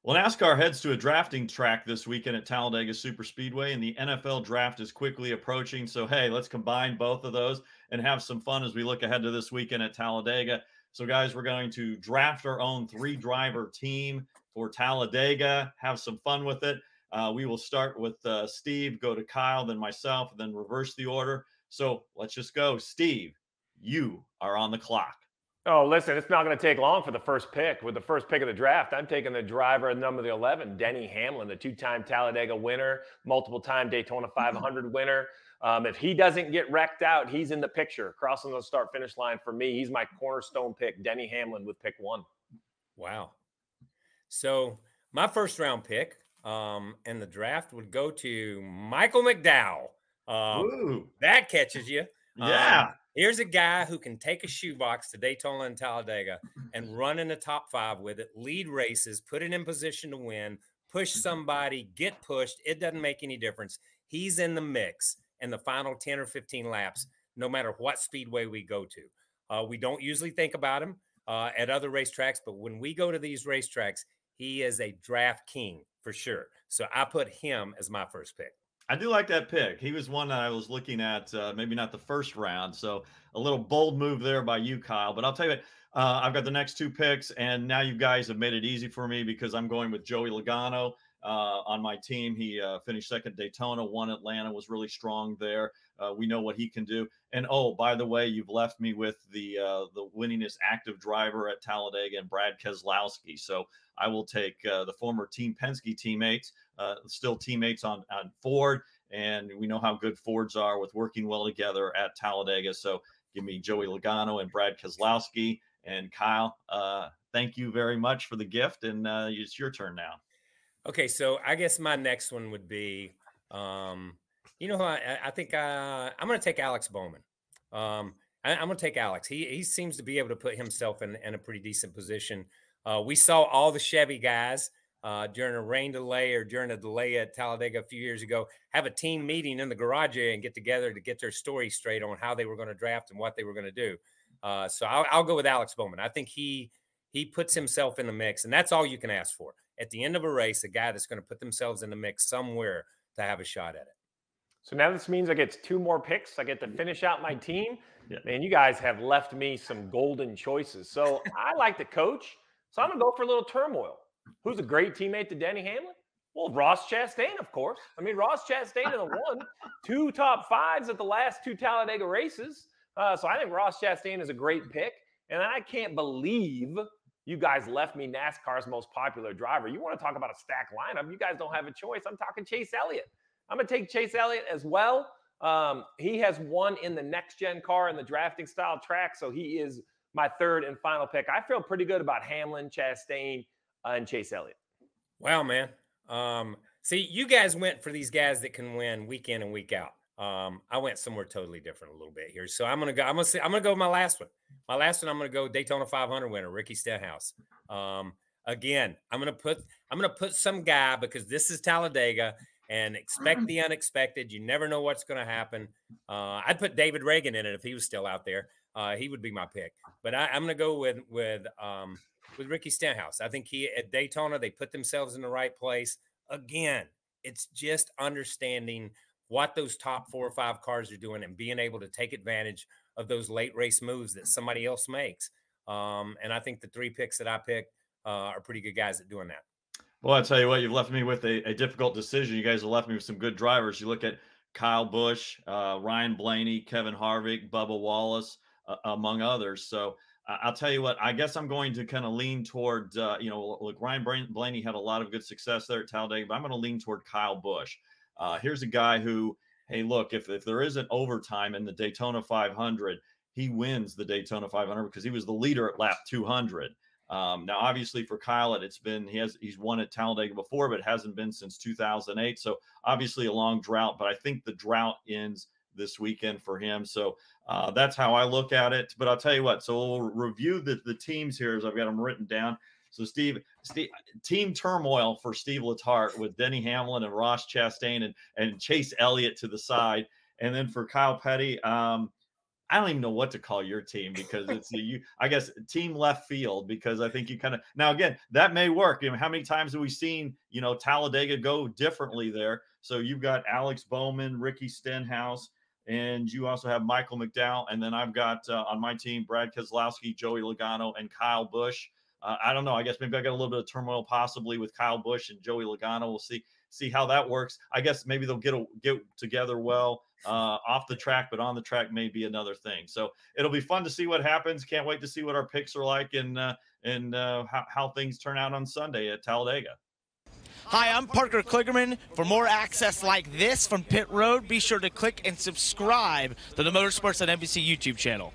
Well, NASCAR heads to a drafting track this weekend at Talladega Superspeedway, and the NFL draft is quickly approaching. So, hey, let's combine both of those and have some fun as we look ahead to this weekend at Talladega. So, guys, we're going to draft our own three-driver team for Talladega, have some fun with it. We will start with Steve, go to Kyle, then myself, and then reverse the order. So, let's just go. Steve, you are on the clock. Oh, listen, it's not going to take long for the first pick. With the first pick of the draft, I'm taking the driver number 11, Denny Hamlin, the two-time Talladega winner, multiple-time Daytona 500 winner. If he doesn't get wrecked out, he's in the picture, crossing the start-finish line for me. He's my cornerstone pick, Denny Hamlin with pick 1. Wow. So my first-round pick in the draft would go to Michael McDowell. That catches you. Yeah. Here's a guy who can take a shoebox to Daytona and Talladega and run in the top 5 with it, lead races, put it in position to win, push somebody, get pushed. It doesn't make any difference. He's in the mix in the final 10 or 15 laps, no matter what speedway we go to. We don't usually think about him at other racetracks, but when we go to these racetracks, he is a draft king for sure. So I put him as my first pick. I do like that pick. He was one that I was looking at, maybe not the first round. So a little bold move there by you, Kyle. But I'll tell you what, I've got the next 2 picks, and now you guys have made it easy for me because I'm going with Joey Logano on my team. He finished second Daytona, won Atlanta, was really strong there. We know what he can do. And, oh, by the way, you've left me with the winningest active driver at Talladega and Brad Keselowski. So I will take the former Team Penske teammates, still teammates on Ford, and we know how good Fords are with working well together at Talladega. So give me Joey Logano and Brad Keselowski. And Kyle, thank you very much for the gift, and it's your turn now. Okay, so I guess my next one would be, you know, I think I'm going to take Alex Bowman. I'm going to take Alex. He seems to be able to put himself in a pretty decent position. We saw all the Chevy guys during a rain delay or during a delay at Talladega a few years ago have a team meeting in the garage area and get together to get their story straight on how they were going to draft and what they were going to do. So I'll go with Alex Bowman. I think he puts himself in the mix, and that's all you can ask for. At the end of a race, a guy that's going to put themselves in the mix somewhere to have a shot at it. So now this means I get 2 more picks. I get to finish out my team. Yeah. Man, you guys have left me some golden choices. So I like to coach, so I'm going to go for a little turmoil. Who's a great teammate to Denny Hamlin? Well, Ross Chastain, of course. I mean, Ross Chastain has won 2 top 5s at the last 2 Talladega races. So I think Ross Chastain is a great pick. And I can't believe you guys left me NASCAR's most popular driver. You want to talk about a stacked lineup? You guys don't have a choice. I'm talking Chase Elliott. I'm going to take Chase Elliott as well. He has won in the next-gen car in the drafting style track, so he is my 3rd and final pick. I feel pretty good about Hamlin, Chastain, and Chase Elliott. Wow, man. See, you guys went for these guys that can win week in and week out. I went somewhere totally different a little bit here. So I'm going to go with my last one. My last one, I'm going to go Daytona 500 winner, Ricky Stenhouse. Again, I'm going to put some guy, because this is Talladega, and expect the unexpected. You never know what's going to happen. I'd put David Reagan in it if he was still out there. He would be my pick. But I'm going to go with Ricky Stenhouse. I think at Daytona, they put themselves in the right place. Again, it's just understanding what those top 4 or 5 cars are doing and being able to take advantage of those late race moves that somebody else makes. And I think the 3 picks that I picked are pretty good guys at doing that. Well, I'll tell you what, you've left me with a difficult decision. You guys have left me with some good drivers. You look at Kyle Busch, Ryan Blaney, Kevin Harvick, Bubba Wallace, among others. So I'll tell you what, I guess I'm going to kind of lean toward, look, Ryan Blaney had a lot of good success there at Talladega, but I'm going to lean toward Kyle Busch. Here's a guy who, hey, look, if there isn't overtime in the Daytona 500, he wins the Daytona 500 because he was the leader at lap 200. Now, obviously, for Kyle, he's won at Talladega before, but it hasn't been since 2008. So obviously a long drought, but I think the drought ends this weekend for him. So that's how I look at it. But I'll tell you what, so we'll review the teams here as I've got them written down. So Steve, team turmoil for Steve Letarte with Denny Hamlin and Ross Chastain and Chase Elliott to the side. And then for Kyle Petty, I don't even know what to call your team because it's I guess team left field, because I think you kind of, now again, that may work. You know, how many times have we seen, Talladega go differently there? So you've got Alex Bowman, Ricky Stenhouse, and you also have Michael McDowell. And then I've got on my team, Brad Keselowski, Joey Logano, and Kyle Busch. I don't know. I guess maybe I got a little bit of turmoil possibly with Kyle Busch and Joey Logano. We'll see how that works. I guess maybe they'll get together well off the track, but on the track may be another thing. So it'll be fun to see what happens. Can't wait to see what our picks are like and how things turn out on Sunday at Talladega. Hi, I'm Parker Kligerman. For more access like this from Pit Road, be sure to click and subscribe to the Motorsports on NBC YouTube channel.